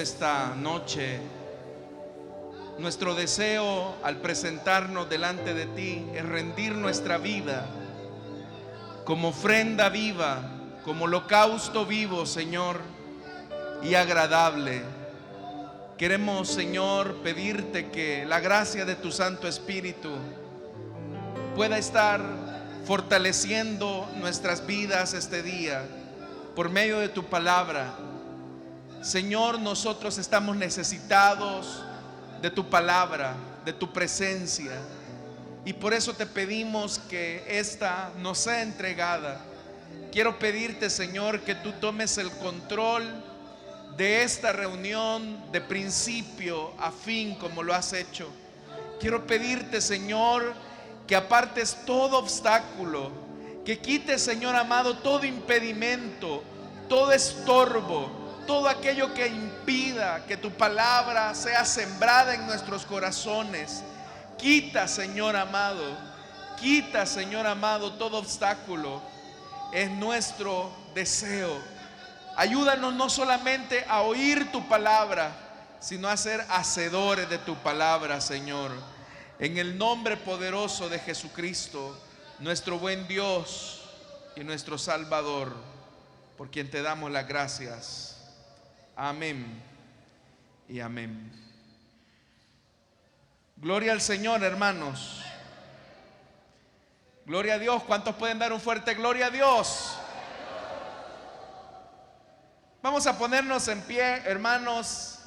esta noche, nuestro deseo al presentarnos delante de ti es rendir nuestra vida como ofrenda viva, como holocausto vivo, Señor, y agradable. Queremos, Señor, pedirte que la gracia de tu Santo Espíritu pueda estar fortaleciendo nuestras vidas este día por medio de tu palabra. Señor, nosotros estamos necesitados de tu palabra, de tu presencia, y por eso te pedimos que esta nos sea entregada. Quiero pedirte, Señor, que tú tomes el control de esta reunión de principio a fin, como lo has hecho. Quiero pedirte, Señor, que apartes todo obstáculo, que quites, Señor amado, todo impedimento, todo estorbo, todo aquello que impida que tu palabra sea sembrada en nuestros corazones. Quita, Señor amado, todo obstáculo. Es nuestro deseo. Ayúdanos no solamente a oír tu palabra, sino a ser hacedores de tu palabra, Señor. En el nombre poderoso de Jesucristo, nuestro buen Dios y nuestro Salvador, por quien te damos las gracias. Amén y amén. Gloria al Señor, hermanos. Gloria a Dios. ¿Cuántos pueden dar un fuerte gloria a Dios? Vamos a ponernos en pie, hermanos,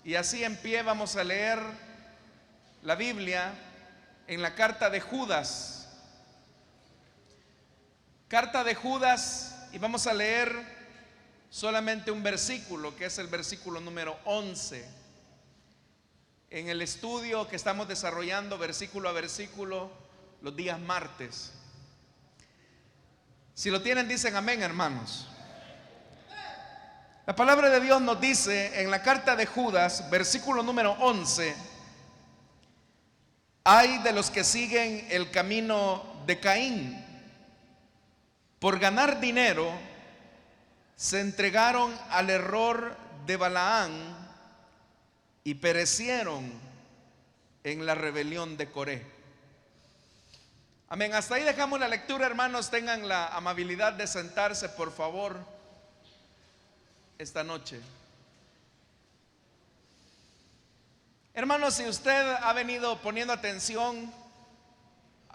y así en pie vamos a leer la Biblia en la carta de Judas. Carta de Judas, y vamos a leer solamente un versículo, que es el versículo número 11. En el estudio que estamos desarrollando versículo a versículo los días martes. Si lo tienen, dicen amén, hermanos. La palabra de Dios nos dice en la carta de Judas, versículo número 11: ay de los que siguen el camino de Caín. Por ganar dinero se entregaron al error de Balaán y perecieron en la rebelión de Coré. Amén. Hasta ahí dejamos la lectura, hermanos. Tengan la amabilidad de sentarse, por favor, esta noche. Hermanos, si usted ha venido poniendo atención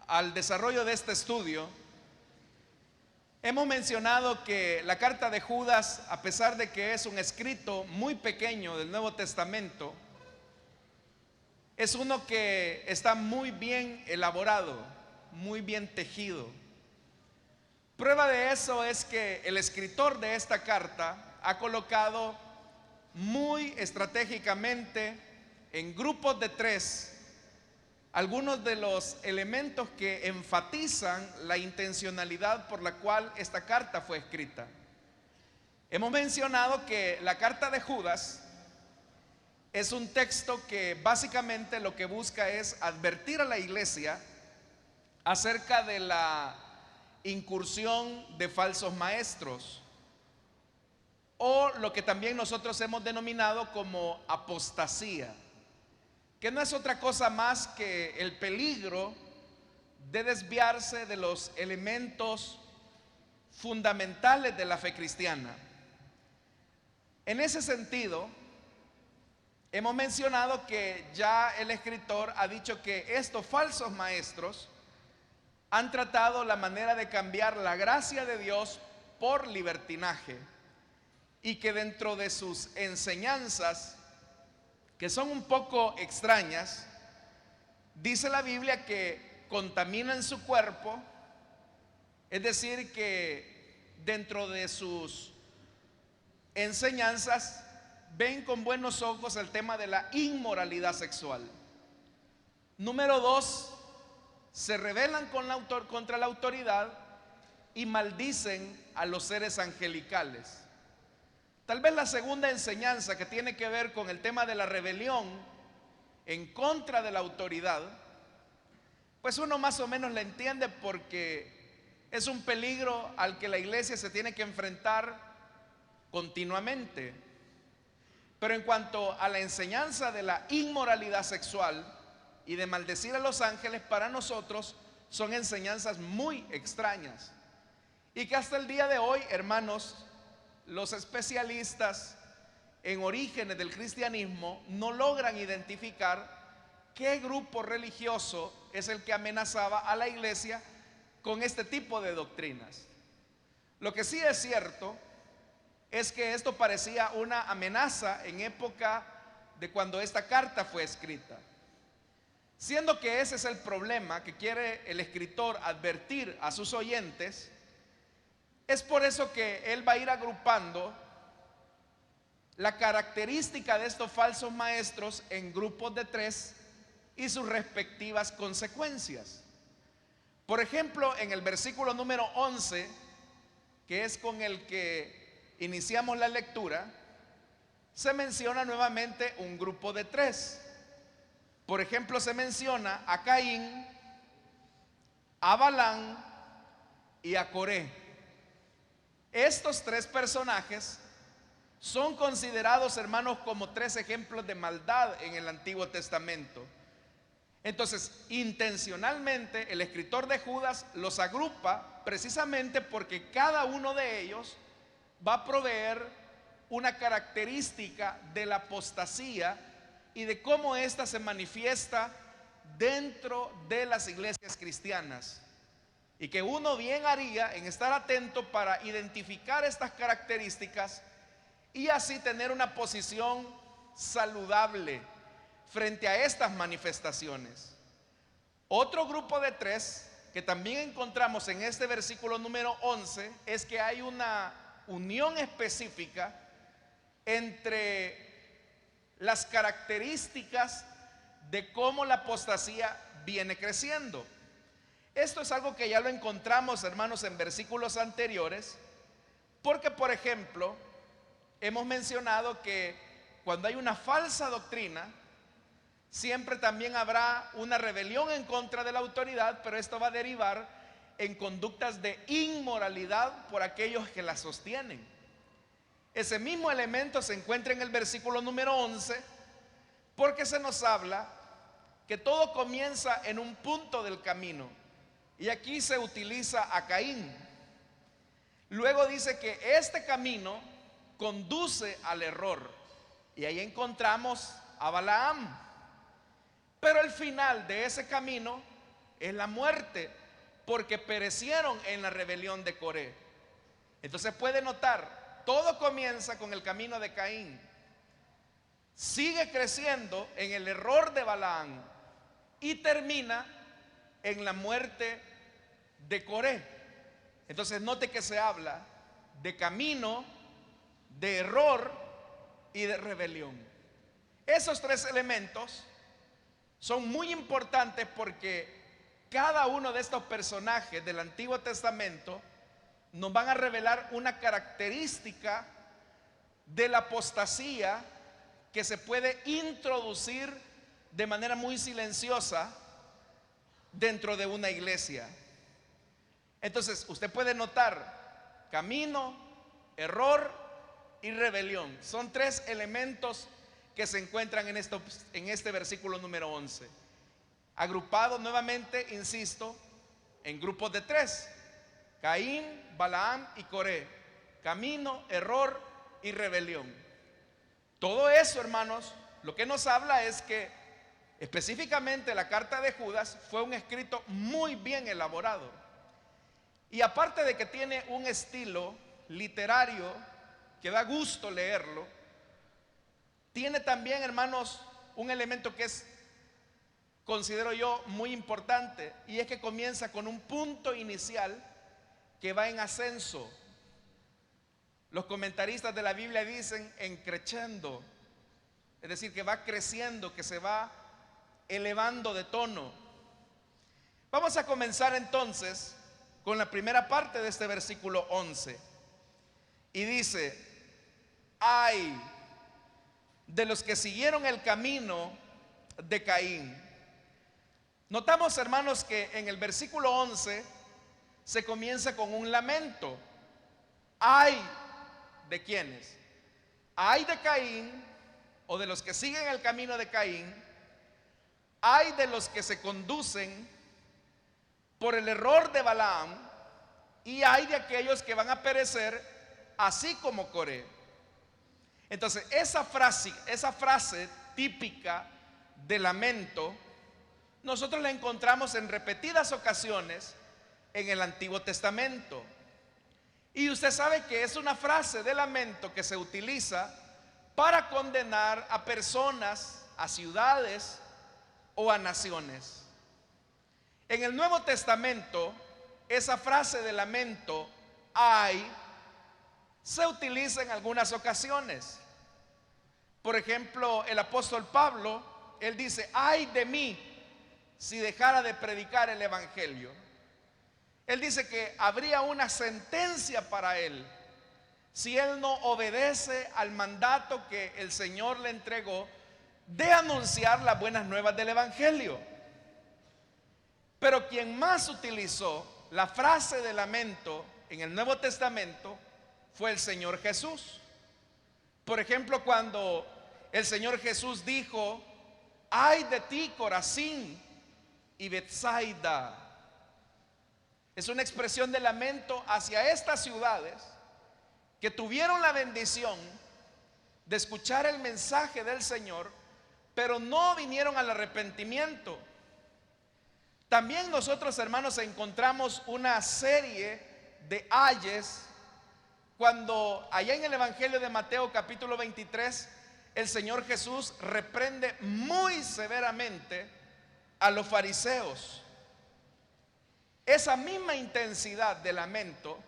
al desarrollo de este estudio, hemos mencionado que la carta de Judas, a pesar de que es un escrito muy pequeño del Nuevo Testamento, es uno que está muy bien elaborado, muy bien tejido. Prueba de eso es que el escritor de esta carta ha colocado muy estratégicamente en grupos de 3 algunos de los elementos que enfatizan la intencionalidad por la cual esta carta fue escrita. Hemos mencionado que la carta de Judas es un texto que básicamente lo que busca es advertir a la iglesia acerca de la incursión de falsos maestros, o lo que también nosotros hemos denominado como apostasía, que no es otra cosa más que el peligro de desviarse de los elementos fundamentales de la fe cristiana. En ese sentido, hemos mencionado que ya el escritor ha dicho que estos falsos maestros han tratado la manera de cambiar la gracia de Dios por libertinaje, y que dentro de sus enseñanzas, que son un poco extrañas, dice la Biblia que contaminan su cuerpo, es decir, que dentro de sus enseñanzas ven con buenos ojos el tema de la inmoralidad sexual. Número 2, se rebelan contra la autoridad y maldicen a los seres angelicales. Tal vez la segunda enseñanza, que tiene que ver con el tema de la rebelión en contra de la autoridad, pues uno más o menos la entiende, porque es un peligro al que la iglesia se tiene que enfrentar continuamente. Pero en cuanto a la enseñanza de la inmoralidad sexual y de maldecir a los ángeles, para nosotros son enseñanzas muy extrañas. Y que hasta el día de hoy, hermanos, los especialistas en orígenes del cristianismo no logran identificar qué grupo religioso es el que amenazaba a la iglesia con este tipo de doctrinas. Lo que sí es cierto es que esto parecía una amenaza en época de cuando esta carta fue escrita. Siendo que ese es el problema que quiere el escritor advertir a sus oyentes, es por eso que él va a ir agrupando la característica de estos falsos maestros en grupos de 3 y sus respectivas consecuencias. Por ejemplo, en el versículo número 11, que es con el que iniciamos la lectura, se menciona nuevamente un grupo de 3. Por ejemplo, se menciona a Caín, a Balaam y a Coré. Estos 3 personajes son considerados, hermanos, como 3 ejemplos de maldad en el Antiguo Testamento. Entonces, intencionalmente el escritor de Judas los agrupa precisamente porque cada uno de ellos va a proveer una característica de la apostasía y de cómo ésta se manifiesta dentro de las iglesias cristianas. Y que uno bien haría en estar atento para identificar estas características y así tener una posición saludable frente a estas manifestaciones. Otro grupo de 3 que también encontramos en este versículo número 11 es que hay una unión específica entre las características de cómo la apostasía viene creciendo. Esto es algo que ya lo encontramos, hermanos, en versículos anteriores, porque, por ejemplo, hemos mencionado que cuando hay una falsa doctrina, siempre también habrá una rebelión en contra de la autoridad, pero esto va a derivar en conductas de inmoralidad por aquellos que la sostienen. Ese mismo elemento se encuentra en el versículo número 11, porque se nos habla que todo comienza en un punto del camino, y aquí se utiliza a Caín. Luego dice que este camino conduce al error, y ahí encontramos a Balaam. Pero el final de ese camino es la muerte, porque perecieron en la rebelión de Coré. Entonces puede notar, todo comienza con el camino de Caín, sigue creciendo en el error de Balaam y termina en la muerte de Coré. Entonces note que se habla de camino, de error y de rebelión. Esos 3 elementos son muy importantes porque cada uno de estos personajes del Antiguo Testamento nos van a revelar una característica de la apostasía que se puede introducir de manera muy silenciosa dentro de una iglesia. Entonces, usted puede notar camino, error y rebelión. Son 3 elementos que se encuentran en este versículo número 11, agrupados nuevamente, insisto, en grupos de 3: Caín, Balaam y Coré. Camino, error y rebelión. Todo eso, hermanos, lo que nos habla es que específicamente la carta de Judas fue un escrito muy bien elaborado, y aparte de que tiene un estilo literario que da gusto leerlo, tiene también, hermanos, un elemento que es, considero yo, muy importante, y es que comienza con un punto inicial que va en ascenso. Los comentaristas de la Biblia dicen en crescendo, es decir, que va creciendo, que se va elevando de tono. Vamos a comenzar entonces con la primera parte de este versículo 11, y dice: ay de los que siguieron el camino de Caín. Notamos, hermanos, que en el versículo 11 se comienza con un lamento. Ay de quienes, ay de Caín o de los que siguen el camino de Caín, hay de los que se conducen por el error de Balaam y hay de aquellos que van a perecer así como Coré. Entonces esa frase típica de lamento, nosotros la encontramos en repetidas ocasiones en el Antiguo Testamento. Y usted sabe que es una frase de lamento que se utiliza para condenar a personas, a ciudades o a naciones. En el Nuevo Testamento, esa frase de lamento, ay, se utiliza en algunas ocasiones. Por ejemplo, el apóstol Pablo, él dice, ay de mí si dejara de predicar el evangelio. Él dice que habría una sentencia para él si él no obedece al mandato que el Señor le entregó de anunciar las buenas nuevas del evangelio. Pero quien más utilizó la frase de lamento en el Nuevo Testamento fue el Señor Jesús. Por ejemplo, cuando el Señor Jesús dijo, ay de ti, Corazín y Betsaida. Es una expresión de lamento hacia estas ciudades que tuvieron la bendición de escuchar el mensaje del Señor, pero no vinieron al arrepentimiento. También nosotros, hermanos, encontramos una serie de ayes cuando allá en el Evangelio de Mateo capítulo 23 el Señor Jesús reprende muy severamente a los fariseos. Esa misma intensidad de lamento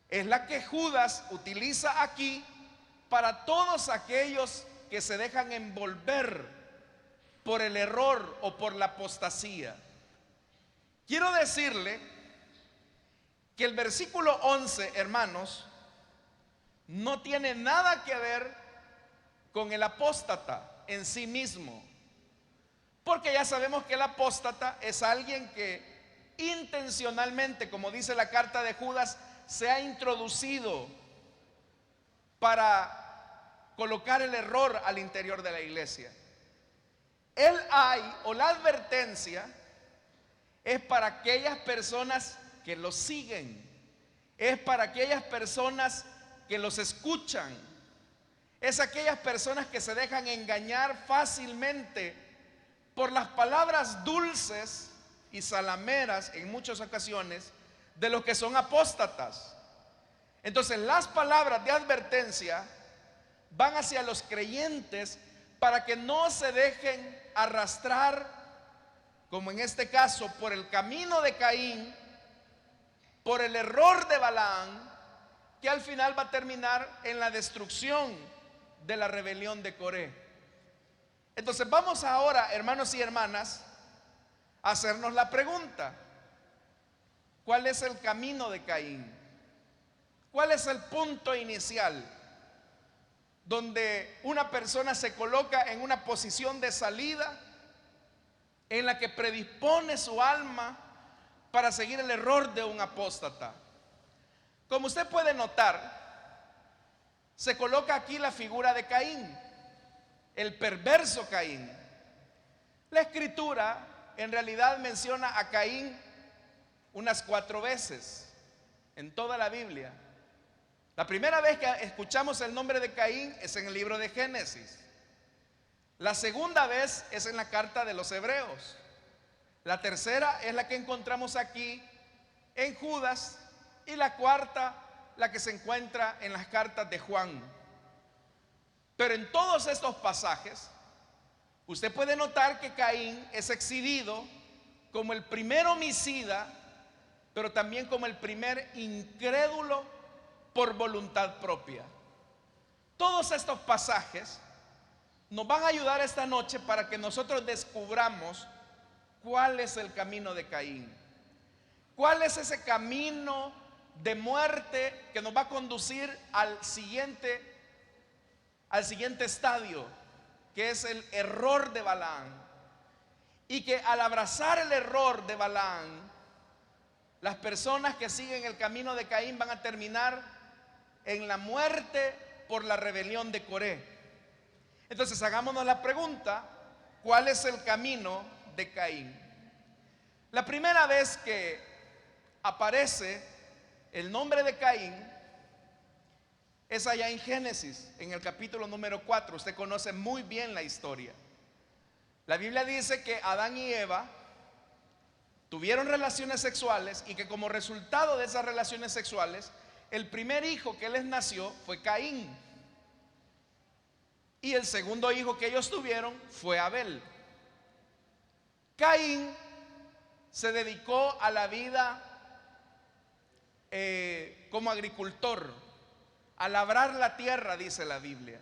es la que Judas utiliza aquí para todos aquellos que se dejan envolver por el error o por la apostasía. Quiero decirle que el versículo 11, hermanos, no tiene nada que ver con el apóstata en sí mismo, porque ya sabemos que el apóstata es alguien que intencionalmente, como dice la carta de Judas, se ha introducido para colocar el error al interior de la iglesia. El ay o la advertencia es para aquellas personas que los siguen, es para aquellas personas que los escuchan, es aquellas personas que se dejan engañar fácilmente por las palabras dulces y salameras en muchas ocasiones de los que son apóstatas. Entonces las palabras de advertencia van hacia los creyentes para que no se dejen arrastrar, como en este caso, por el camino de Caín, por el error de Balaam, que al final va a terminar en la destrucción de la rebelión de Coré. Entonces vamos ahora, hermanos y hermanas, a hacernos la pregunta: ¿cuál es el camino de Caín? ¿Cuál es el punto inicial donde una persona se coloca en una posición de salida en la que predispone su alma para seguir el error de un apóstata? Como usted puede notar, se coloca aquí la figura de Caín, el perverso Caín. La escritura en realidad menciona a Caín unas 4 veces en toda la Biblia. La primera vez que escuchamos el nombre de Caín es en el libro de Génesis. La segunda vez es en la carta de los Hebreos. La tercera es la que encontramos aquí en Judas, y la cuarta la que se encuentra en las cartas de Juan. Pero en todos estos pasajes usted puede notar que Caín es exhibido como el primer homicida, pero también como el primer incrédulo por voluntad propia. Todos estos pasajes nos van a ayudar esta noche para que nosotros descubramos cuál es el camino de Caín, cuál es ese camino de muerte que nos va a conducir al siguiente estadio, que es el error de Balaam. Y que al abrazar el error de Balaam, las personas que siguen el camino de Caín van a terminar en la muerte por la rebelión de Coré. Entonces hagámonos la pregunta, ¿cuál es el camino de Caín? La primera vez que aparece el nombre de Caín es allá en Génesis, en el capítulo número 4. Usted conoce muy bien la historia. La Biblia dice que Adán y Eva tuvieron relaciones sexuales y que como resultado de esas relaciones sexuales, el primer hijo que les nació fue Caín. Y el segundo hijo que ellos tuvieron fue Abel. Caín se dedicó a la vida como agricultor, a labrar la tierra, dice la Biblia.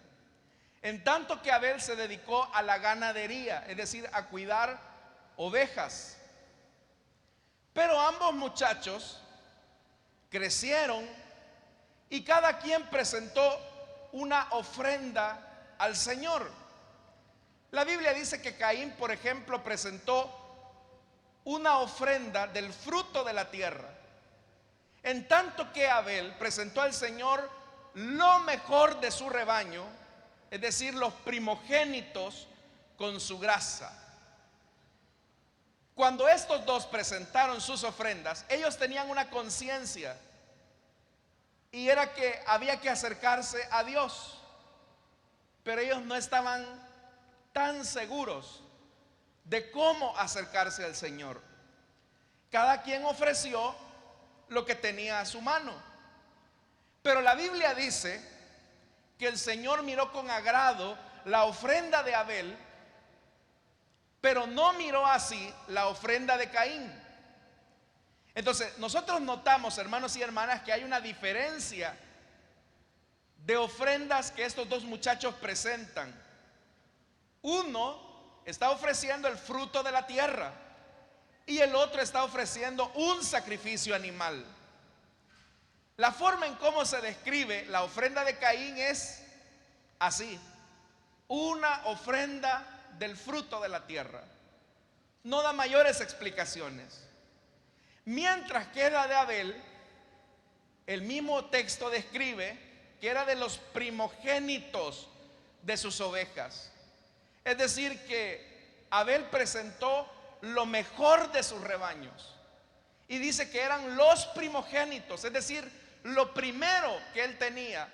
En tanto que Abel se dedicó a la ganadería, es decir, a cuidar ovejas. Pero ambos muchachos crecieron y cada quien presentó una ofrenda al Señor. La Biblia dice que Caín, por ejemplo, presentó una ofrenda del fruto de la tierra, en tanto que Abel presentó al Señor lo mejor de su rebaño, es decir, los primogénitos con su grasa. Cuando estos dos presentaron sus ofrendas, ellos tenían una conciencia, y era que había que acercarse a Dios, pero ellos no estaban tan seguros de cómo acercarse al Señor. Cada quien ofreció lo que tenía a su mano, pero la Biblia dice que el Señor miró con agrado la ofrenda de Abel, pero no miró así la ofrenda de Caín. Entonces nosotros notamos, hermanos y hermanas, que hay una diferencia de ofrendas que estos dos muchachos presentan. Uno está ofreciendo el fruto de la tierra y el otro está ofreciendo un sacrificio animal. La forma en cómo se describe la ofrenda de Caín es así: una ofrenda del fruto de la tierra. No da mayores explicaciones. Mientras que la de Abel, el mismo texto describe que era de los primogénitos de sus ovejas. Es decir, que Abel presentó lo mejor de sus rebaños, y dice que eran los primogénitos, es decir, lo primero que él tenía,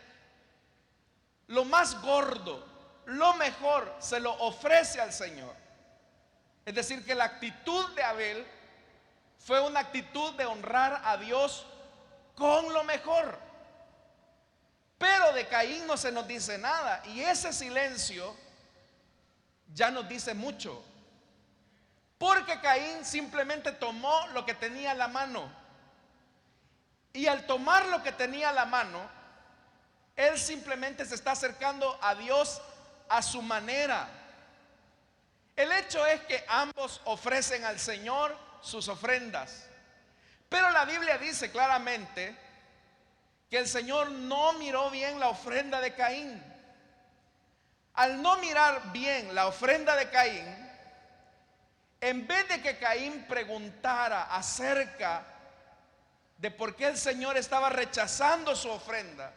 lo más gordo, lo mejor, se lo ofrece al Señor. Es decir, que la actitud de Abel fue una actitud de honrar a Dios con lo mejor. Pero de Caín no se nos dice nada, y ese silencio ya nos dice mucho, porque Caín simplemente tomó lo que tenía a la mano, y al tomar lo que tenía a la mano, él simplemente se está acercando a Dios a su manera. El hecho es que ambos ofrecen al Señor sus ofrendas, pero la Biblia dice claramente que el Señor no miró bien la ofrenda de Caín. Al no mirar bien la ofrenda de Caín, en vez de que Caín preguntara acerca de por qué el Señor estaba rechazando su ofrenda,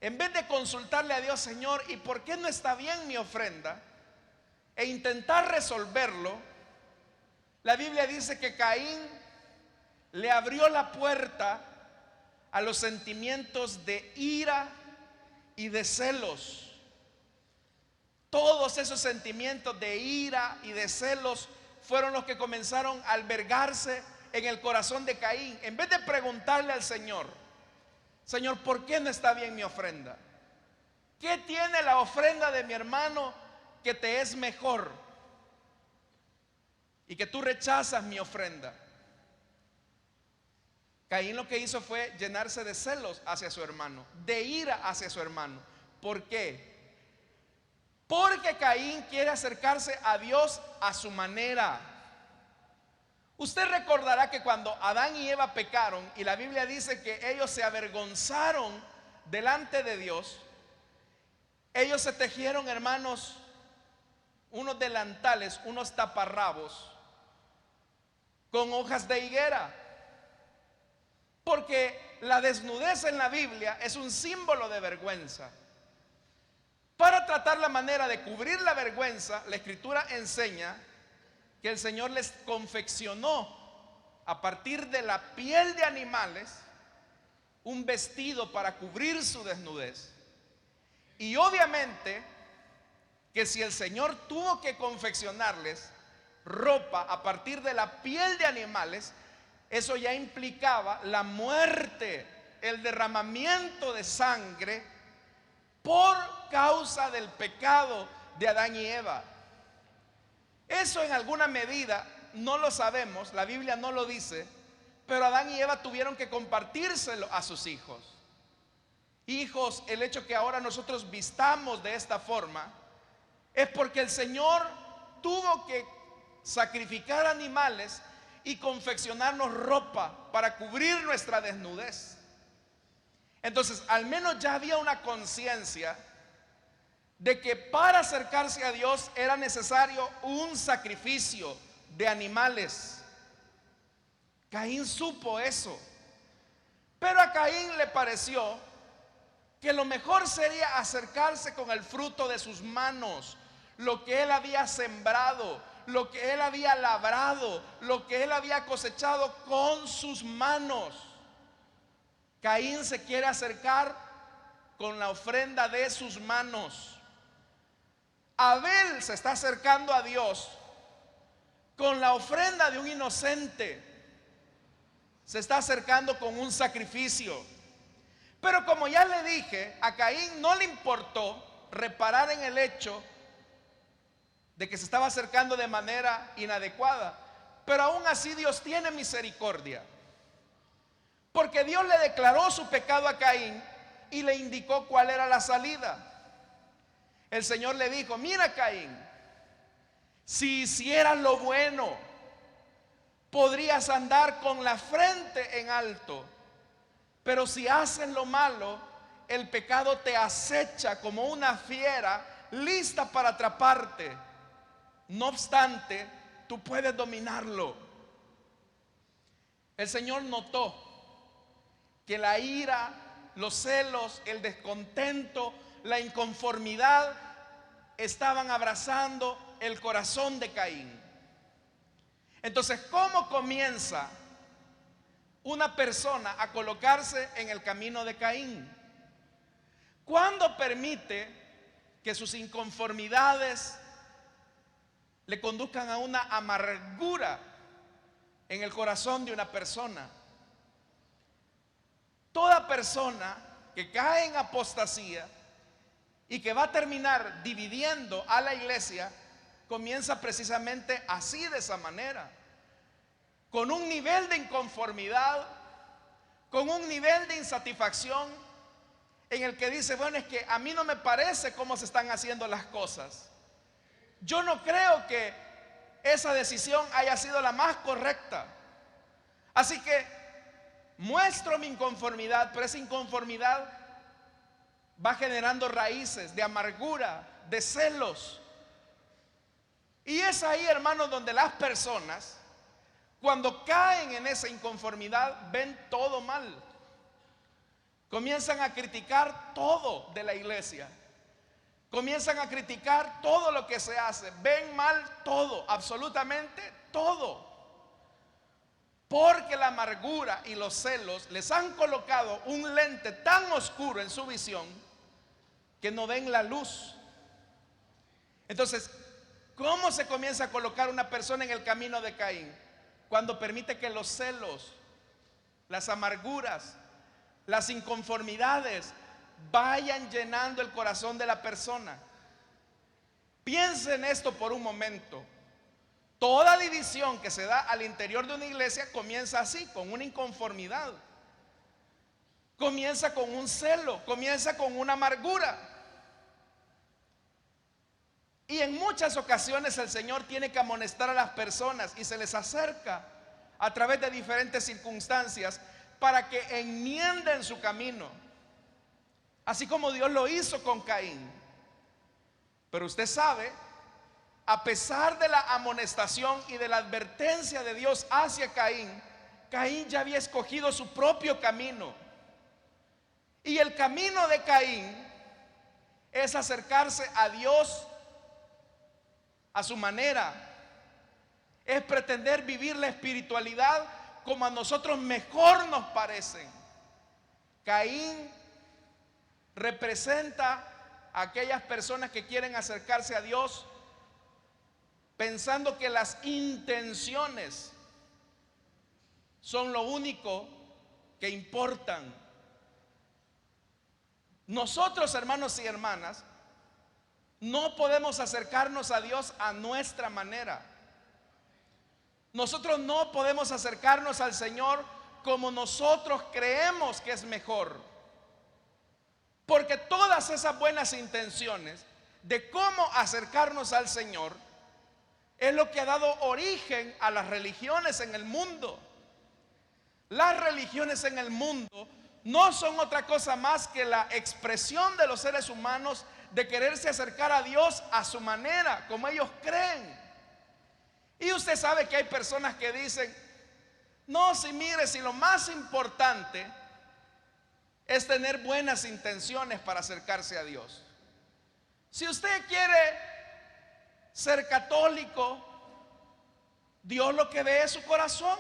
en vez de consultarle a Dios: Señor, ¿y por qué no está bien mi ofrenda?, e intentar resolverlo, la Biblia dice que Caín le abrió la puerta a los sentimientos de ira y de celos. Todos esos sentimientos de ira y de celos fueron los que comenzaron a albergarse en el corazón de Caín. En vez de preguntarle al Señor: Señor, ¿por qué no está bien mi ofrenda? ¿Qué tiene la ofrenda de mi hermano que te es mejor y que tú rechazas mi ofrenda? Caín lo que hizo fue llenarse de celos hacia su hermano, de ira hacia su hermano. ¿Por qué? Porque Caín quiere acercarse a Dios a su manera. Usted recordará que cuando Adán y Eva pecaron, y la Biblia dice que ellos se avergonzaron delante de Dios, ellos se tejieron, hermanos, unos delantales, unos taparrabos con hojas de higuera, porque la desnudez en la Biblia es un símbolo de vergüenza. Para tratar la manera de cubrir la vergüenza, la Escritura enseña que el Señor les confeccionó a partir de la piel de animales un vestido para cubrir su desnudez. Y obviamente que si el Señor tuvo que confeccionarles ropa a partir de la piel de animales, eso ya implicaba la muerte, el derramamiento de sangre por causa del pecado de Adán y Eva. Eso en alguna medida no lo sabemos, la Biblia no lo dice, pero Adán y Eva tuvieron que compartírselo a sus hijos. Hijos, el hecho que ahora nosotros vistamos de esta forma es porque el Señor tuvo que sacrificar animales y confeccionarnos ropa para cubrir nuestra desnudez. Entonces, al menos ya había una conciencia de que para acercarse a Dios era necesario un sacrificio de animales. Caín supo eso, pero a Caín le pareció que lo mejor sería acercarse con el fruto de sus manos, lo que él había sembrado, lo que él había labrado, lo que él había cosechado con sus manos. Caín se quiere acercar con la ofrenda de sus manos. Abel se está acercando a Dios con la ofrenda de un inocente. Se está acercando con un sacrificio. Pero como ya le dije, a Caín no le importó reparar en el hecho de que se estaba acercando de manera inadecuada. Pero aún así Dios tiene misericordia, porque Dios le declaró su pecado a Caín y le indicó cuál era la salida. El Señor le dijo: mira, Caín, si hicieras lo bueno, podrías andar con la frente en alto, pero si haces lo malo, el pecado te acecha como una fiera lista para atraparte. No obstante, tú puedes dominarlo. El Señor notó que la ira, los celos, el descontento, la inconformidad estaban abrazando el corazón de Caín. Entonces, ¿cómo comienza una persona a colocarse en el camino de Caín? ¿Cuándo permite que sus inconformidades le conduzcan a una amargura en el corazón de una persona? Toda persona que cae en apostasía y que va a terminar dividiendo a la iglesia comienza precisamente así, de esa manera, con un nivel de inconformidad, con un nivel de insatisfacción en el que dice: bueno, es que a mí no me parece cómo se están haciendo las cosas. Yo no creo que esa decisión haya sido la más correcta. Así que muestro mi inconformidad, pero esa inconformidad va generando raíces de amargura, de celos. Y es ahí, hermanos, donde las personas, cuando caen en esa inconformidad, ven todo mal. Comienzan a criticar todo de la iglesia. Comienzan a criticar todo lo que se hace. Ven mal todo, absolutamente todo. Porque la amargura y los celos les han colocado un lente tan oscuro en su visión que no ven la luz. Entonces, ¿cómo se comienza a colocar una persona en el camino de Caín? Cuando permite que los celos, las amarguras, las inconformidades vayan llenando el corazón de la persona. Piensen esto por un momento. Toda división que se da al interior de una iglesia comienza así, con una inconformidad. Comienza con un celo, comienza con una amargura. Y en muchas ocasiones el Señor tiene que amonestar a las personas y se les acerca a través de diferentes circunstancias para que enmienden su camino, así como Dios lo hizo con Caín. Pero usted sabe, a pesar de la amonestación y de la advertencia de Dios hacia Caín, Caín ya había escogido su propio camino. Y el camino de Caín es acercarse a Dios a su manera, es pretender vivir la espiritualidad como a nosotros mejor nos parecen. Caín representa a aquellas personas que quieren acercarse a Dios pensando que las intenciones son lo único que importan. Nosotros, hermanos y hermanas, no podemos acercarnos a Dios a nuestra manera. Nosotros no podemos acercarnos al Señor como nosotros creemos que es mejor. Porque todas esas buenas intenciones de cómo acercarnos al Señor es lo que ha dado origen a las religiones en el mundo. Las religiones en el mundo no son otra cosa más que la expresión de los seres humanos de quererse acercar a Dios a su manera, como ellos creen. Y usted sabe que hay personas que dicen: no, si mire, si lo más importante es tener buenas intenciones para acercarse a Dios. Si usted quiere ser católico, Dios lo que ve es su corazón.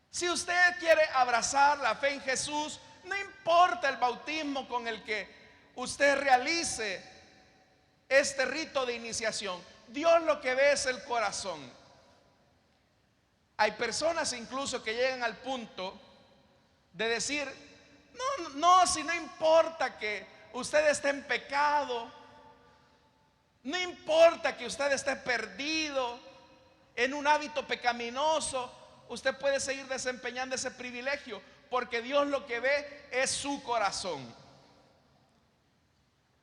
Si usted quiere abrazar la fe en Jesús, no importa el bautismo con el que usted realice este rito de iniciación, Dios lo que ve es el corazón. Hay personas incluso que llegan al punto de decir: no, si no importa que usted esté en pecado, no importa que usted esté perdido en un hábito pecaminoso, usted puede seguir desempeñando ese privilegio, porque Dios lo que ve es su corazón.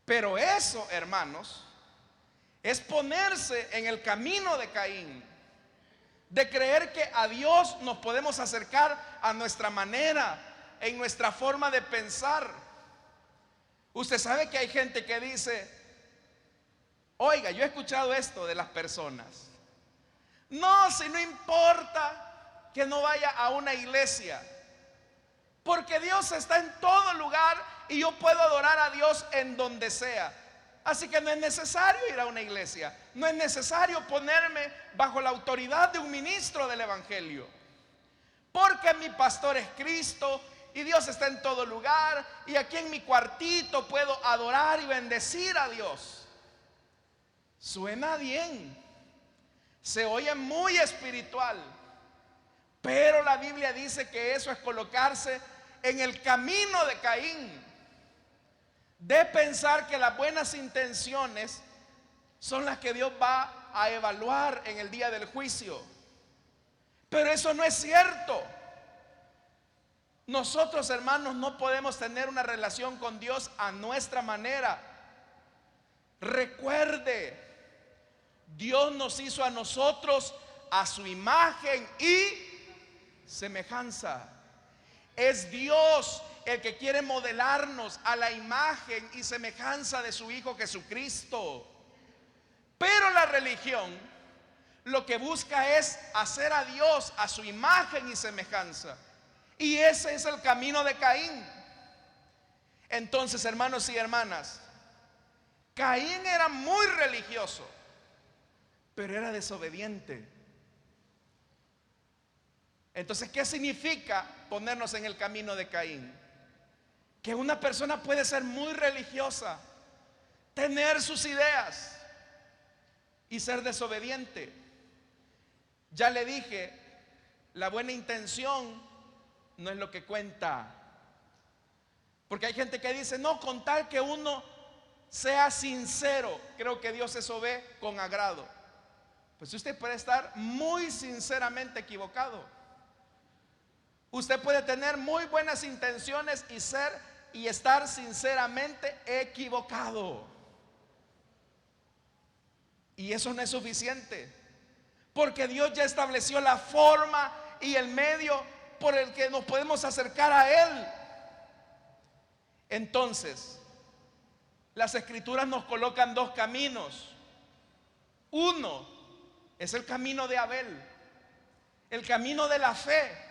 Pero eso, hermanos, es ponerse en el camino de Caín, de creer que a Dios nos podemos acercar a nuestra manera, en nuestra forma de pensar. Usted sabe que hay gente que dice: oiga, yo he escuchado esto de las personas: no, si no importa que no vaya a una iglesia, porque Dios está en todo lugar y yo puedo adorar a Dios en donde sea. Así que no es necesario ir a una iglesia, no es necesario ponerme bajo la autoridad de un ministro del evangelio, porque mi pastor es Cristo y Dios está en todo lugar, y aquí en mi cuartito puedo adorar y bendecir a Dios. Suena bien, se oye muy espiritual, pero la Biblia dice que eso es colocarse en el camino de Caín, de pensar que las buenas intenciones son las que Dios va a evaluar en el día del juicio. Pero eso no es cierto. Nosotros, hermanos, no podemos tener una relación con Dios a nuestra manera. Recuerde, Dios nos hizo a nosotros a su imagen y semejanza. Es Dios el que quiere modelarnos a la imagen y semejanza de su Hijo Jesucristo. Pero la religión lo que busca es hacer a Dios a su imagen y semejanza. Y ese es el camino de Caín. Entonces, hermanos y hermanas, Caín era muy religioso, pero era desobediente. Entonces, ¿qué significa ponernos en el camino de Caín? Que una persona puede ser muy religiosa, tener sus ideas y ser desobediente. Ya le dije, la buena intención no es lo que cuenta. Porque hay gente que dice: no, con tal que uno sea sincero, creo que Dios eso ve con agrado. Pues usted puede estar muy sinceramente equivocado. Usted puede tener muy buenas intenciones y estar sinceramente equivocado. Y eso no es suficiente, porque Dios ya estableció la forma y el medio por el que nos podemos acercar a Él. Entonces, las Escrituras nos colocan dos caminos. Uno es el camino de Abel, el camino de la fe.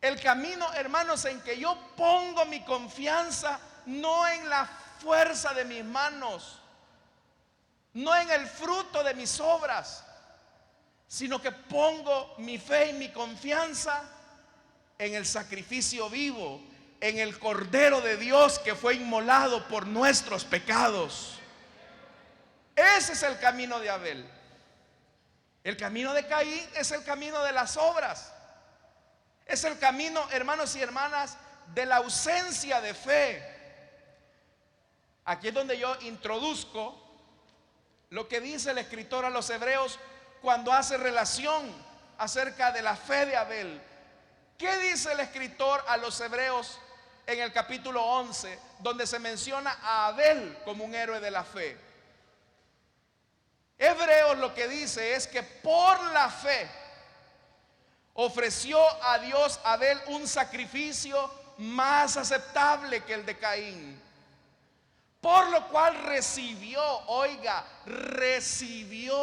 El camino, hermanos, en que yo pongo mi confianza no en la fuerza de mis manos, no en el fruto de mis obras, sino que pongo mi fe y mi confianza en el sacrificio vivo, en el Cordero de Dios que fue inmolado por nuestros pecados. Ese es el camino de Abel. El camino de Caín es el camino de las obras. Es el camino, hermanos y hermanas, de la ausencia de fe. Aquí es donde yo introduzco lo que dice el escritor a los hebreos cuando hace relación acerca de la fe de Abel. ¿Qué dice el escritor a los hebreos en el capítulo 11, donde se menciona a Abel como un héroe de la fe? Hebreos lo que dice es que por la fe ofreció a Dios Abel un sacrificio más aceptable que el de Caín, por lo cual recibió, oiga, recibió,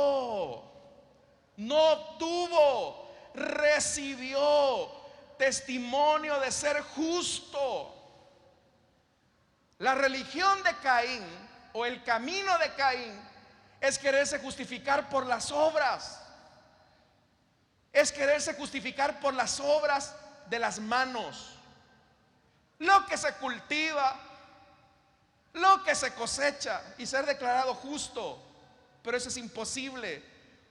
no obtuvo, recibió testimonio de ser justo. La religión de Caín, o el camino de Caín, es quererse justificar por las obras. Es quererse justificar por las obras de las manos. Lo que se cultiva, lo que se cosecha, y ser declarado justo. Pero eso es imposible,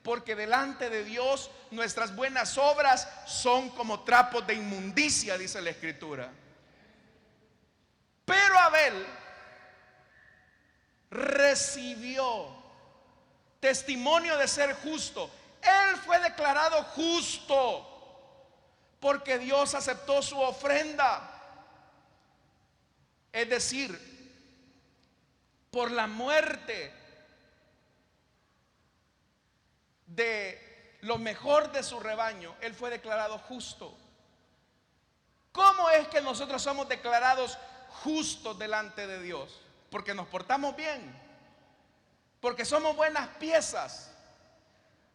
porque delante de Dios nuestras buenas obras son como trapos de inmundicia, dice la Escritura. Pero Abel recibió testimonio de ser justo. Él fue declarado justo porque Dios aceptó su ofrenda. Es decir, por la muerte de lo mejor de su rebaño, Él fue declarado justo. ¿Cómo es que nosotros somos declarados justos delante de Dios? Porque nos portamos bien, porque somos buenas piezas.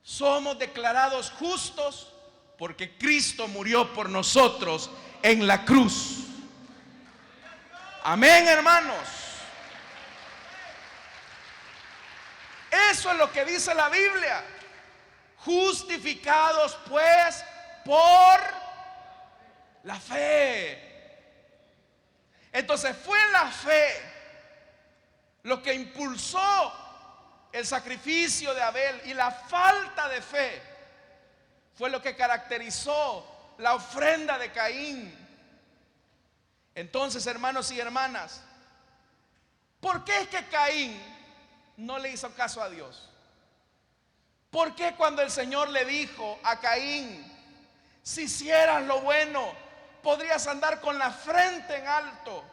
Somos declarados justos porque Cristo murió por nosotros en la cruz. Amén, hermanos. Eso es lo que dice la Biblia. Justificados pues por la fe. Entonces fue la fe lo que impulsó el sacrificio de Abel, y la falta de fe fue lo que caracterizó la ofrenda de Caín. Entonces, hermanos y hermanas, ¿por qué es que Caín no le hizo caso a Dios? ¿Por qué cuando el Señor le dijo a Caín, si hicieras lo bueno, podrías andar con la frente en alto,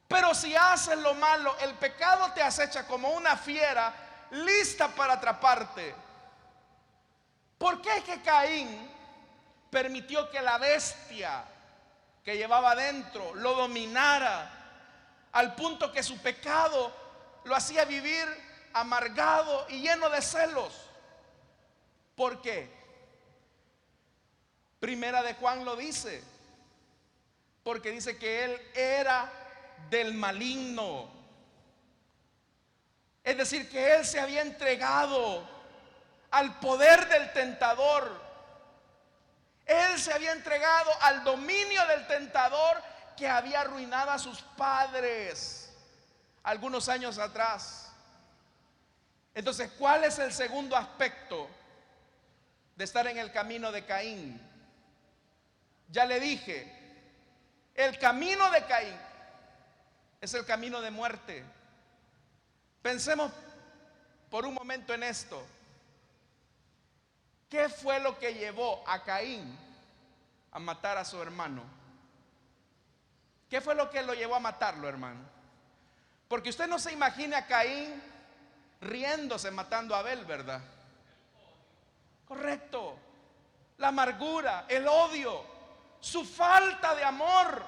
pero si haces lo malo, el pecado te acecha como una fiera lista para atraparte? ¿Por qué es que Caín permitió que la bestia que llevaba dentro lo dominara, al punto que su pecado lo hacía vivir amargado y lleno de celos? ¿Por qué? Primera de Juan lo dice, porque dice que él era del maligno. Es decir, que él se había entregado al poder del tentador. Él se había entregado al dominio del tentador que había arruinado a sus padres algunos años atrás. Entonces, ¿cuál es el segundo aspecto de estar en el camino de Caín? Ya le dije, el camino de Caín es el camino de muerte. Pensemos por un momento en esto. ¿Qué fue lo que llevó a Caín a matar a su hermano? ¿Qué fue lo que lo llevó a matarlo, hermano? Porque usted no se imagina a Caín riéndose matando a Abel, ¿verdad? Correcto. La amargura, el odio, su falta de amor.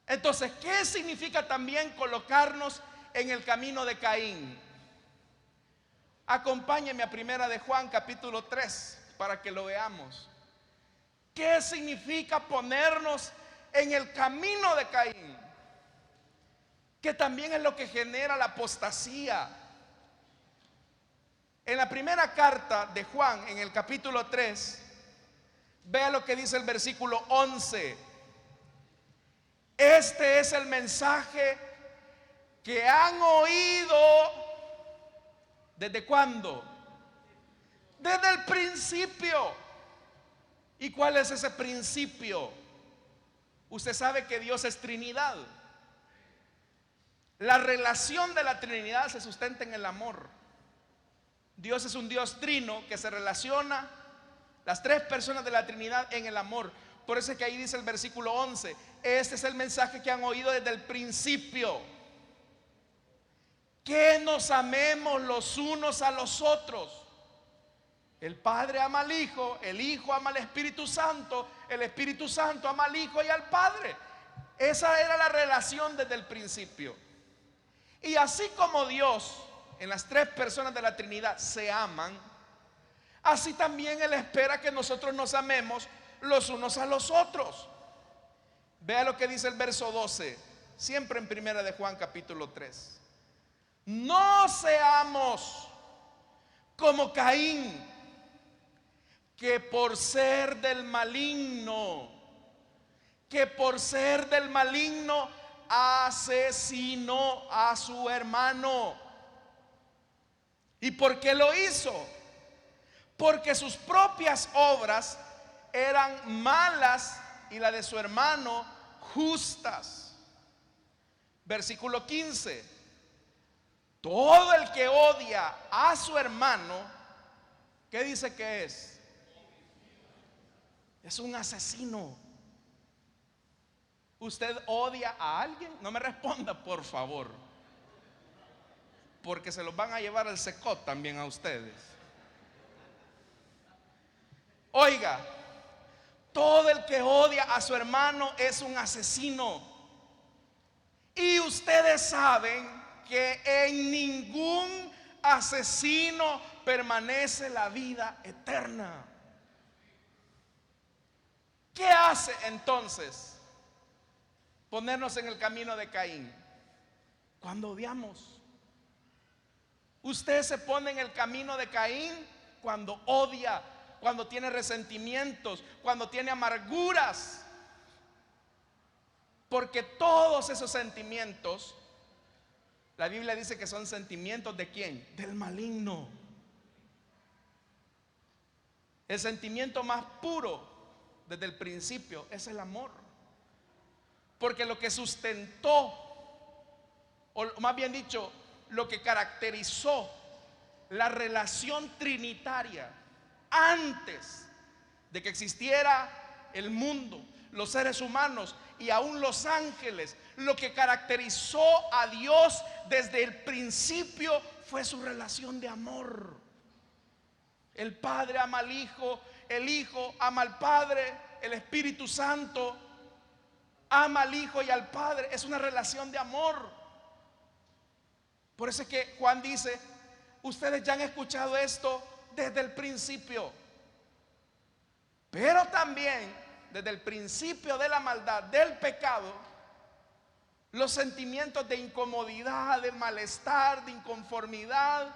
Entonces, ¿qué significa también colocarnos en el camino de Caín? Acompáñeme a Primera de Juan capítulo 3 para que lo veamos. ¿Qué significa ponernos en el camino de Caín? que también es lo que genera la apostasía. En la primera carta de Juan, en el capítulo 3, vea lo que dice el versículo 11. Este es el mensaje que han oído. ¿Desde cuándo? Desde el principio. ¿Y cuál es ese principio? Usted sabe que Dios es Trinidad. La relación de la Trinidad se sustenta en el amor. Dios es un Dios trino que se relaciona, las tres personas de la Trinidad, en el amor. Por eso es que ahí dice el versículo 11: este es el mensaje que han oído desde el principio, que nos amemos los unos a los otros. El Padre ama al Hijo, el Hijo ama al Espíritu Santo, el Espíritu Santo ama al Hijo y al Padre. Esa era la relación desde el principio. Y así como Dios en las tres personas de la Trinidad se aman, así también Él espera que nosotros nos amemos los unos a los otros. Vea lo que dice el verso 12, siempre en primera de Juan capítulo 3. No seamos como Caín, que por ser del maligno, asesinó a su hermano. ¿Y por qué lo hizo? Porque sus propias obras eran malas y la de su hermano justas. Versículo 15. Todo el que odia a su hermano, ¿qué dice que es? Es un asesino. ¿Usted odia a alguien? No me responda, por favor, porque se los van a llevar al secot también a ustedes. Oiga, todo el que odia a su hermano es un asesino. Y ustedes saben que en ningún asesino permanece la vida eterna. ¿Qué hace entonces ponernos en el camino de Caín? Cuando odiamos. Usted se pone en el camino de Caín cuando odia, cuando tiene resentimientos, cuando tiene amarguras. Porque todos esos sentimientos, la Biblia dice que son sentimientos ¿de quién? Del maligno. El sentimiento más puro desde el principio es el amor. Porque lo que sustentó, o más bien dicho, lo que caracterizó la relación trinitaria antes de que existiera el mundo, los seres humanos y aún los ángeles, lo que caracterizó a Dios desde el principio fue su relación de amor. El Padre ama al Hijo, el Hijo ama al Padre, el Espíritu Santo ama al Hijo y al Padre. Es una relación de amor. Por eso es que Juan dice: ustedes ya han escuchado esto desde el principio. Pero también desde el principio de la maldad, del pecado, los sentimientos de incomodidad, de malestar, de inconformidad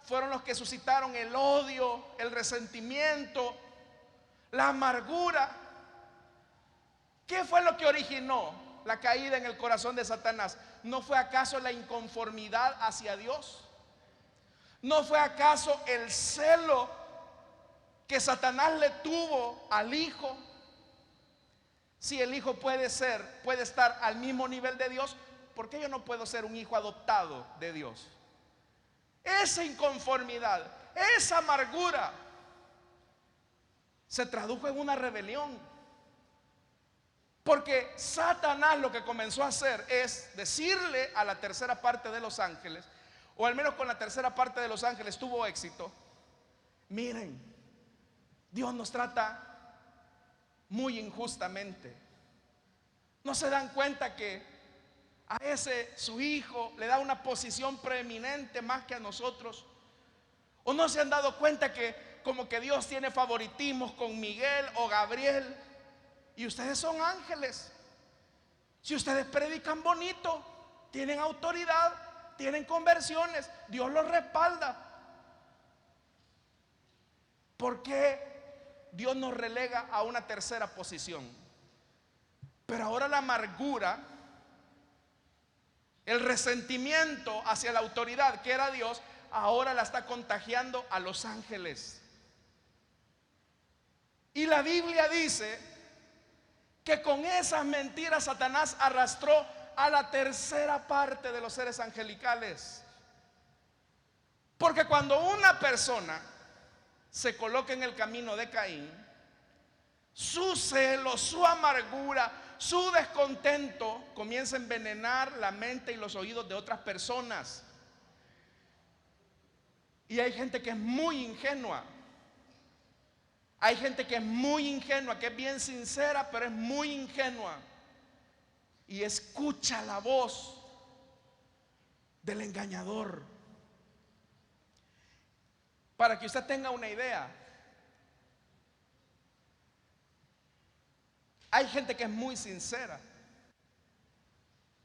fueron los que suscitaron el odio, el resentimiento, la amargura. ¿Qué fue lo que originó la caída en el corazón de Satanás? ¿No fue acaso la inconformidad hacia Dios? ¿No fue acaso el celo que Satanás le tuvo al Hijo? Si el Hijo puede estar al mismo nivel de Dios, ¿por qué yo no puedo ser un hijo adoptado de Dios? Esa inconformidad, esa amargura se tradujo en una rebelión. Porque Satanás lo que comenzó a hacer es decirle a la tercera parte de los ángeles, o al menos con la tercera parte de los ángeles tuvo éxito: miren, Dios nos trata muy injustamente. ¿No se dan cuenta que a ese su hijo le da una posición preeminente más que a nosotros? ¿O no se han dado cuenta que como que Dios tiene favoritismos con Miguel o Gabriel? Y ustedes son ángeles. Si ustedes predican bonito, tienen autoridad, tienen conversiones, Dios los respalda. ¿Por qué Dios nos relega a una tercera posición? Pero ahora la amargura, el resentimiento hacia la autoridad que era Dios, ahora la está contagiando a los ángeles. Y la Biblia dice que con esas mentiras Satanás arrastró a la tercera parte de los seres angelicales. Porque cuando una persona se coloca en el camino de Caín, su celo, su amargura, su descontento comienza a envenenar la mente y los oídos de otras personas. Y hay gente que es muy ingenua. Hay gente que es muy ingenua, que es bien sincera, pero es muy ingenua. Y escucha la voz del engañador. Para que usted tenga una idea, hay gente que es muy sincera.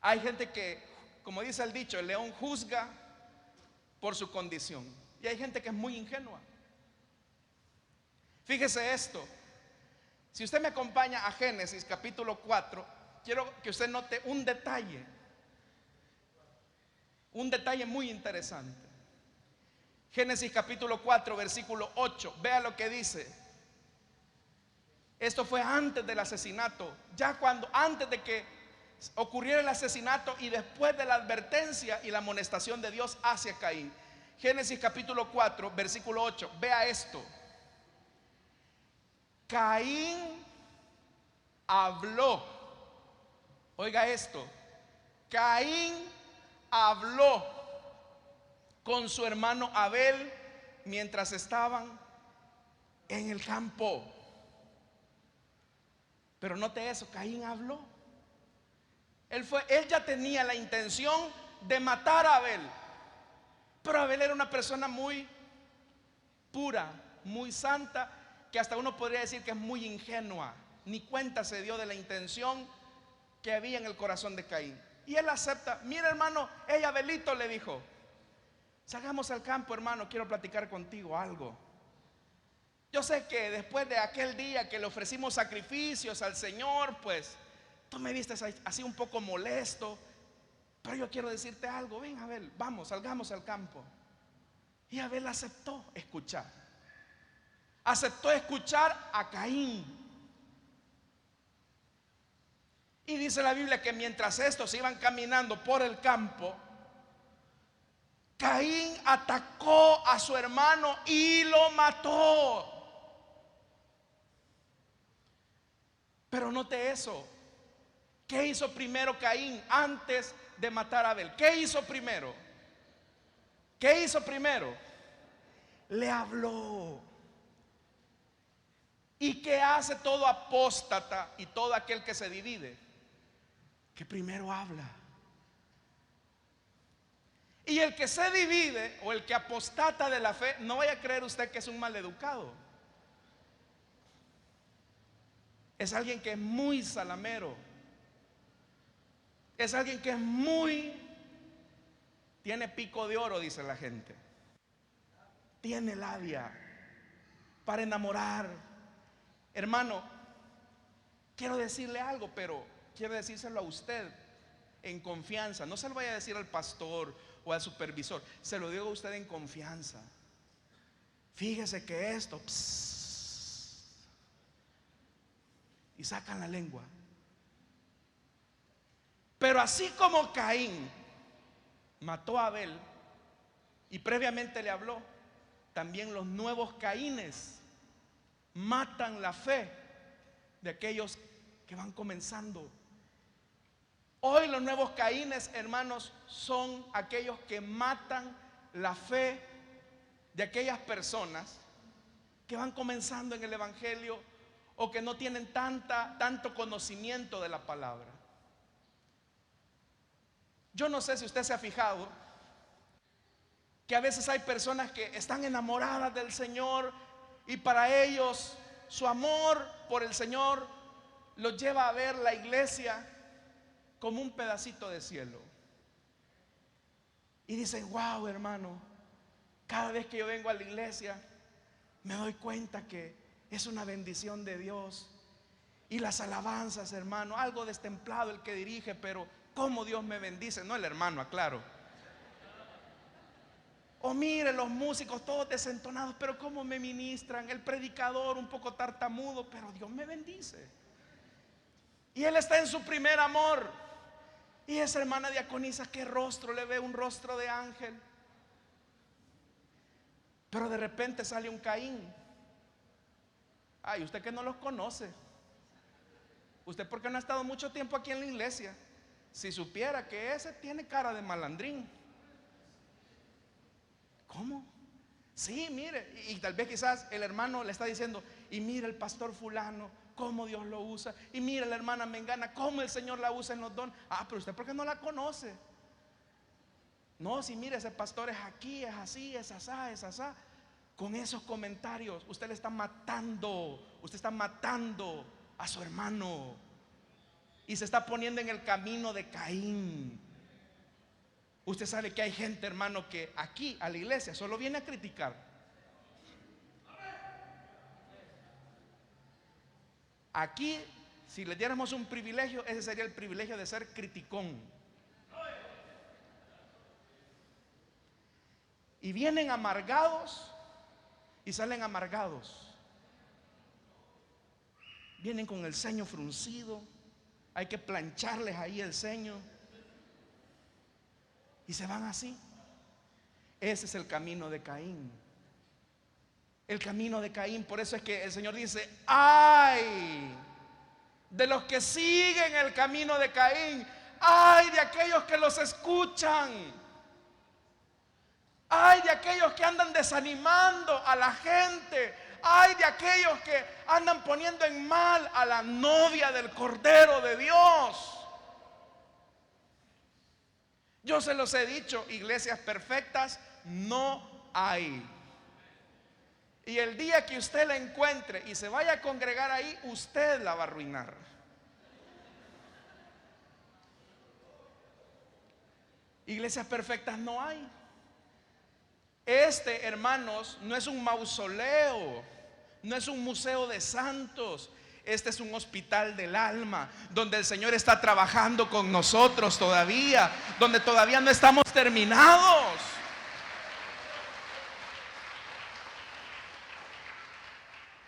Hay gente que, como dice el dicho, el león juzga por su condición. Y hay gente que es muy ingenua. Fíjese esto. Si usted me acompaña a Génesis capítulo 4, quiero que usted note un detalle muy interesante. Génesis capítulo 4, versículo 8. Vea lo que dice. Esto fue antes del asesinato, antes de que ocurriera el asesinato y después de la advertencia y la amonestación de Dios hacia Caín. Génesis capítulo 4, versículo 8. Vea esto. Caín habló. Oiga esto. Caín habló con su hermano Abel mientras estaban en el campo. Pero note eso, Caín habló. Él ya tenía la intención de matar a Abel. Pero Abel era una persona muy pura, muy santa, que hasta uno podría decir que es muy ingenua. Ni cuenta se dio de la intención que había en el corazón de Caín. Y él acepta. Mira, hermano, Abelito le dijo: salgamos al campo, hermano, quiero platicar contigo algo. Yo sé que después de aquel día que le ofrecimos sacrificios al Señor, pues tú me viste así un poco molesto, pero yo quiero decirte algo. Ven, Abel, vamos, salgamos al campo. Y Abel aceptó escuchar. Aceptó escuchar a Caín. Y dice la Biblia que mientras estos iban caminando por el campo, Caín atacó a su hermano y lo mató. Pero note eso. ¿Qué hizo primero Caín antes de matar a Abel? ¿Qué hizo primero? ¿Qué hizo primero? Le habló. ¿Y qué hace todo apóstata y todo aquel que se divide? Que primero habla. Y el que se divide o el que apostata de la fe, no vaya a creer usted que es un maleducado. Es alguien que es muy salamero. Es alguien que es tiene pico de oro, dice la gente. Tiene labia para enamorar. Hermano, quiero decirle algo, pero quiero decírselo a usted en confianza. No se lo vaya a decir al pastor o al supervisor, se lo digo a usted en confianza. Fíjese que esto, y sacan la lengua. Pero así como Caín mató a Abel y previamente le habló, también los nuevos Caínes matan la fe de aquellos que van comenzando. Hoy los nuevos Caínes, hermanos, son aquellos que matan la fe de aquellas personas que van comenzando en el evangelio o que no tienen tanto conocimiento de la palabra. Yo no sé si usted se ha fijado que a veces hay personas que están enamoradas del Señor y para ellos su amor por el Señor los lleva a ver la iglesia como un pedacito de cielo. Y dicen, wow, hermano, cada vez que yo vengo a la iglesia me doy cuenta que es una bendición de Dios. Y las alabanzas, hermano, algo destemplado el que dirige, pero cómo Dios me bendice. No el hermano, aclaro. O mire, los músicos todos desentonados, pero cómo me ministran. El predicador un poco tartamudo, pero Dios me bendice. Y él está en su primer amor. Y esa hermana diaconisa, qué rostro le ve, un rostro de ángel. Pero de repente sale un Caín. Ay, usted que no los conoce. Usted porque no ha estado mucho tiempo aquí en la iglesia. Si supiera que ese tiene cara de malandrín. ¿Cómo? Sí, mire, y tal vez quizás el hermano le está diciendo, y mire el pastor fulano, cómo Dios lo usa, y mire la hermana mengana, cómo el Señor la usa en los dones. Ah, pero usted porque no la conoce. No, si mire, ese pastor es aquí, es así, es asá, es asá. Con esos comentarios usted le está matando, usted está matando a su hermano y se está poniendo en el camino de Caín. Usted sabe que hay gente, hermano, que aquí a la iglesia solo viene a criticar. Aquí, si le diéramos un privilegio, ese sería el privilegio de ser criticón. Y vienen amargados y salen amargados. Vienen con el ceño fruncido. Hay que plancharles ahí el ceño. Y se van así. Ese es el camino de Caín. El camino de Caín. Por eso es que el Señor dice, ay de los que siguen el camino de Caín. Ay de aquellos que los escuchan. Ay de aquellos que andan desanimando a la gente. Ay de aquellos que andan poniendo en mal a la novia del Cordero de Dios. Yo se los he dicho, iglesias perfectas no hay. Y el día que usted la encuentre y se vaya a congregar ahí, usted la va a arruinar. Iglesias perfectas no hay. Este, hermanos, no es un mausoleo, no es un museo de santos. Este es un hospital del alma, donde el Señor está trabajando con nosotros todavía, donde todavía no estamos terminados.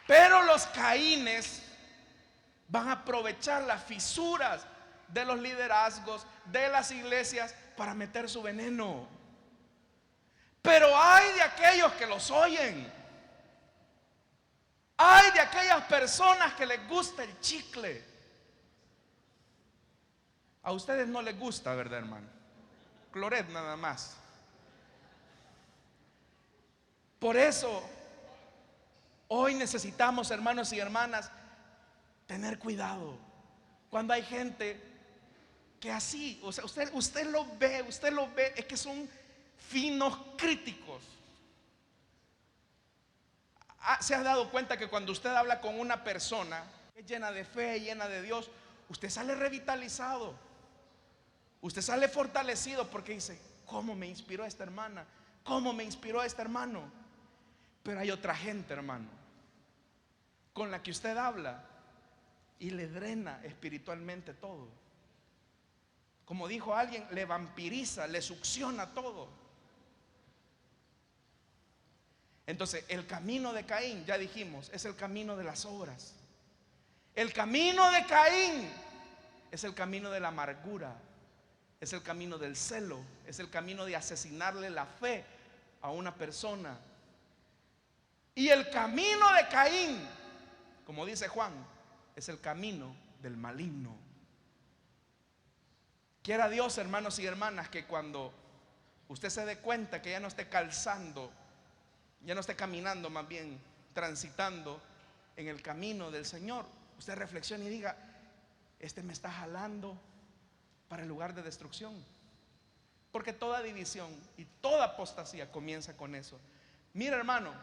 Pero los Caínes van a aprovechar las fisuras de los liderazgos, de las iglesias, para meter su veneno. Pero hay de aquellos que los oyen. Hay de aquellas personas que les gusta el chicle. A ustedes no les gusta, ¿verdad, hermano? Cloret nada más. Por eso hoy necesitamos, hermanos y hermanas, tener cuidado cuando hay gente que así, o sea, usted lo ve, es que son finos críticos. ¿Se ha dado cuenta que cuando usted habla con una persona que es llena de fe, llena de Dios, usted sale revitalizado, usted sale fortalecido porque dice, ¿cómo me inspiró esta hermana? ¿Cómo me inspiró este hermano? Pero hay otra gente, hermano, con la que usted habla y le drena espiritualmente todo. Como dijo alguien, le vampiriza, le succiona todo. Entonces, el camino de Caín, ya dijimos, es el camino de las obras. El camino de Caín es el camino de la amargura, es el camino del celo, es el camino de asesinarle la fe a una persona. Y el camino de Caín, como dice Juan, es el camino del maligno. Quiera Dios, hermanos y hermanas, que cuando usted se dé cuenta que ya no esté calzando, ya no esté caminando, más bien transitando en el camino del Señor, usted reflexione y diga, este me está jalando para el lugar de destrucción. Porque toda división y toda apostasía comienza con eso. Mira, hermano,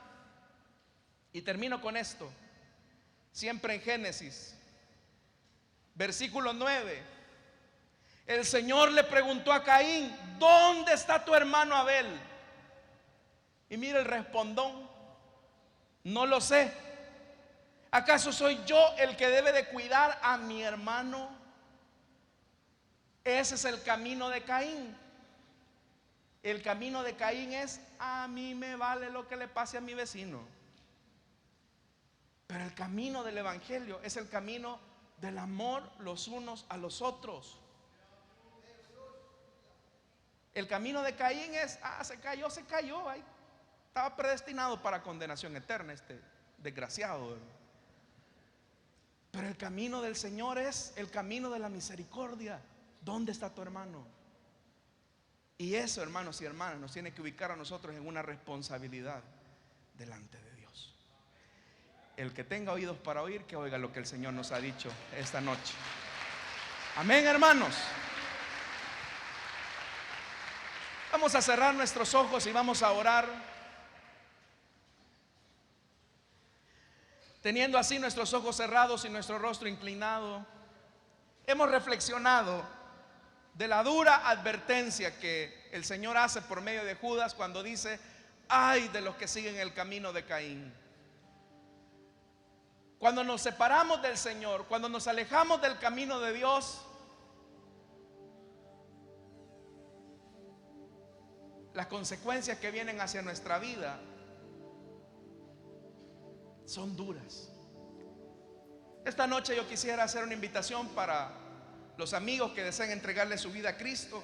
y termino con esto, siempre en Génesis, versículo 9. El Señor le preguntó a Caín, ¿dónde está tu hermano Abel? Y mira el respondón: no lo sé. ¿Acaso soy yo el que debe de cuidar a mi hermano? Ese es el camino de Caín. El camino de Caín es: a mí me vale lo que le pase a mi vecino. Pero el camino del evangelio es el camino del amor los unos a los otros. El camino de Caín es: se cayó, ahí estaba predestinado para condenación eterna este desgraciado. Pero el camino del Señor es el camino de la misericordia. ¿Dónde está tu hermano? Y eso, hermanos y hermanas, nos tiene que ubicar a nosotros en una responsabilidad delante de Dios. El que tenga oídos para oír, que oiga lo que el Señor nos ha dicho esta noche. Amén, hermanos. Vamos a cerrar nuestros ojos y vamos a orar, teniendo así nuestros ojos cerrados y nuestro rostro inclinado. Hemos reflexionado de la dura advertencia que el Señor hace por medio de Judas cuando dice: ay de los que siguen el camino de Caín. Cuando nos separamos del Señor, cuando nos alejamos del camino de Dios, las consecuencias que vienen hacia nuestra vida son duras. Esta noche yo quisiera hacer una invitación para los amigos que desean entregarle su vida a Cristo.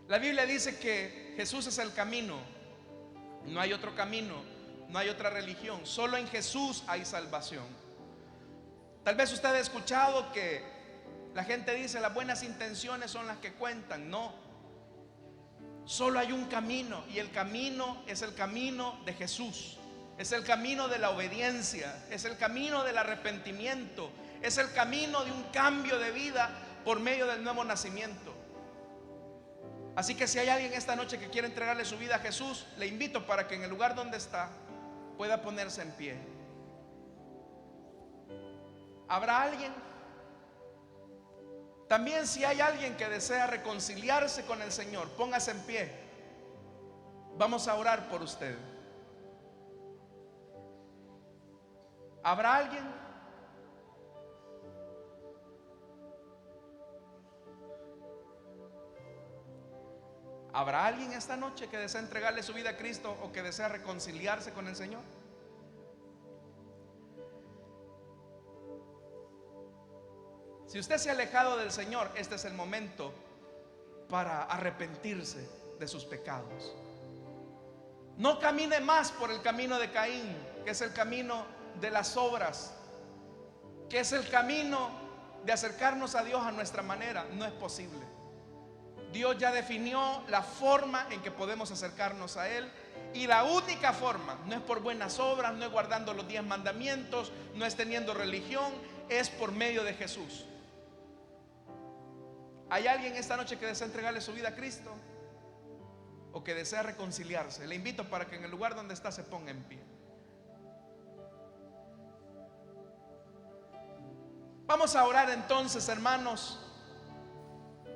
La Biblia dice que Jesús es el camino, no hay otro camino, no hay otra religión, solo en Jesús hay salvación. Tal vez usted ha escuchado que la gente dice: las buenas intenciones son las que cuentan. No, solo hay un camino, y el camino es el camino de Jesús. Es el camino de la obediencia, es el camino del arrepentimiento, es el camino de un cambio de vida por medio del nuevo nacimiento. Así que si hay alguien esta noche que quiere entregarle su vida a Jesús, le invito para que en el lugar donde está pueda ponerse en pie. ¿Habrá alguien? También, si hay alguien que desea reconciliarse con el Señor, póngase en pie. Vamos a orar por usted. ¿Habrá alguien? ¿Habrá alguien esta noche que desea entregarle su vida a Cristo o que desea reconciliarse con el Señor? Si usted se ha alejado del Señor, este es el momento para arrepentirse de sus pecados. No camine más por el camino de Caín, que es el camino de las obras, que es el camino de acercarnos a Dios a nuestra manera. No es posible. Dios ya definió la forma en que podemos acercarnos a Él, y la única forma no es por buenas obras, no es guardando los 10 mandamientos, no es teniendo religión, es por medio de Jesús. ¿Hay alguien esta noche que desea entregarle su vida a Cristo o que desea reconciliarse? Le invito para que en el lugar donde está se ponga en pie. Vamos a orar entonces, hermanos,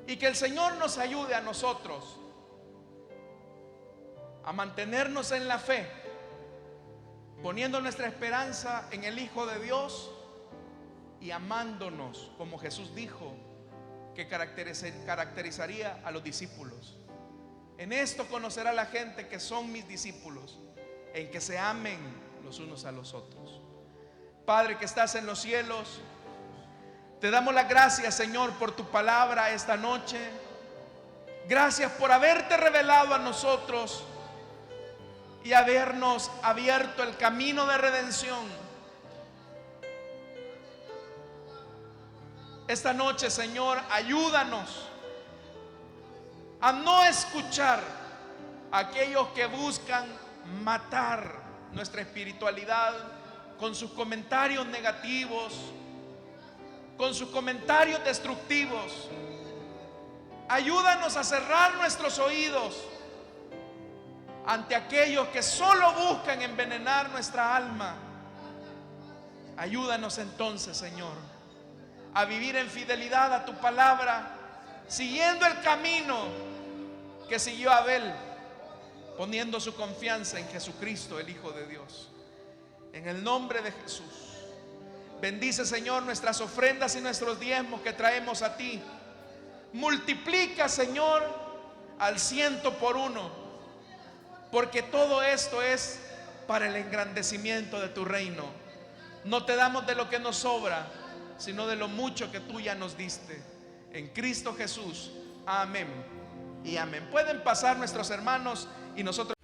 y que el Señor nos ayude a nosotros a mantenernos en la fe, poniendo nuestra esperanza en el Hijo de Dios y amándonos como Jesús dijo que caracterizaría a los discípulos. En esto conocerá la gente que son mis discípulos, en que se amen los unos a los otros. Padre que estás en los cielos, te damos las gracias, Señor, por tu palabra esta noche. Gracias por haberte revelado a nosotros y habernos abierto el camino de redención. Esta noche, Señor, ayúdanos a no escuchar a aquellos que buscan matar nuestra espiritualidad con sus comentarios negativos, con sus comentarios destructivos. Ayúdanos a cerrar nuestros oídos ante aquellos que solo buscan envenenar nuestra alma. Ayúdanos entonces, Señor, a vivir en fidelidad a tu palabra, siguiendo el camino que siguió Abel, poniendo su confianza en Jesucristo, el Hijo de Dios. En el nombre de Jesús, bendice, Señor, nuestras ofrendas y nuestros diezmos que traemos a ti. Multiplica, Señor, al 100 por 1, porque todo esto es para el engrandecimiento de tu reino. No te damos de lo que nos sobra, sino de lo mucho que tú ya nos diste. En Cristo Jesús, amén y amén. Pueden pasar nuestros hermanos y nosotros